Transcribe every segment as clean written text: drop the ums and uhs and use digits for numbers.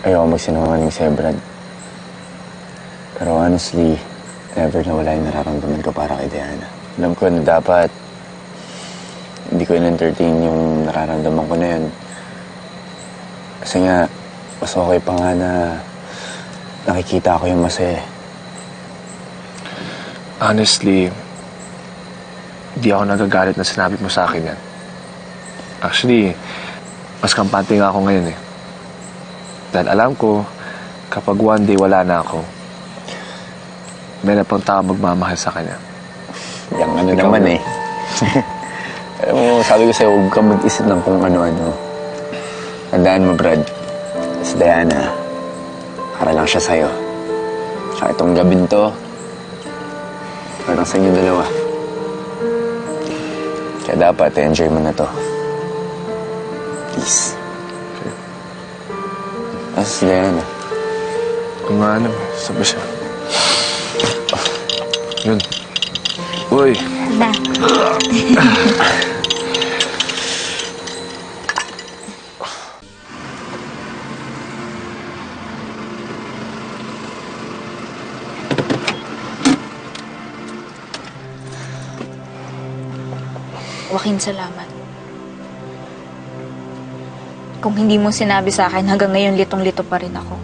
ayoko magsinungaling sa'yo, Brad. Pero honestly, never nawala yung nararamdaman ko para kay Diana. Alam ko na dapat hindi ko in-entertain yung nararamdaman ko na yun. Kasi nga, mas okay pa nga na nakikita ko yung masaya. Honestly, hindi ako nagagalit na sinabi mo sa akin yan. Actually, mas kampante nga ako ngayon eh. Dahil alam ko, kapag one day wala na ako, may napang tao magmamahal sa kanya. Yung ano naman eh. Alam mo, sabi ko sa'yo, huwag kang mag-isip ng kung ano-ano. Tandaan mo, Brad, si Diana, para lang siya sa'yo. Tsaka itong gabing to, parang sa inyo dalawa. Kaya dapat, enjoy mo na to. Please. Okay. Asa si Diana? Kung nga ano, sabi siya. Yun. Uy! Na. Joaquin, salamat. Kung hindi mo sinabi sa akin, hanggang ngayon litong-lito pa rin ako.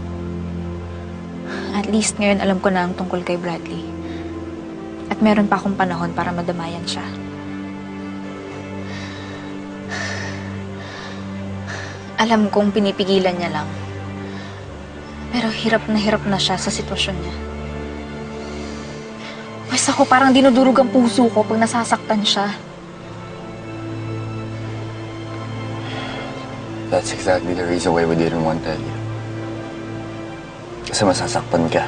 At least ngayon alam ko na ang tungkol kay Bradley. At meron pa akong panahon para madamayan siya. Alam kong pinipigilan niya lang. Pero hirap na siya sa sitwasyon niya. Pues ako parang dinudurog ang puso ko pag nasasaktan siya. That's exactly the reason why we didn't want to tell you. Kasi masasaktan ka.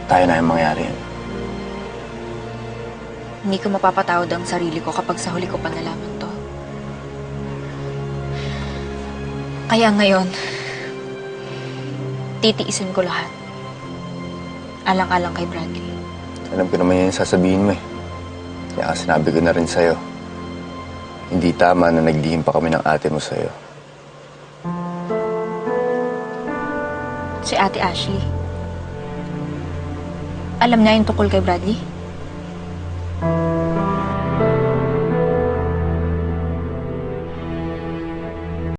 Tayo na yung mangyari yan. Hindi ko mapapatawad ang sarili ko kapag sa huli ko pa nalaman to. Kaya ngayon, titiisin ko lahat. Alang-alang kay Bradley. Alam ko naman yan yung sasabihin mo eh. Kaya sinabi ko na rin sa'yo. Hindi tama na naglihim pa kami ng ate mo sa'yo. Si Ate Ashley. Alam niya yung tungkol kay Bradley?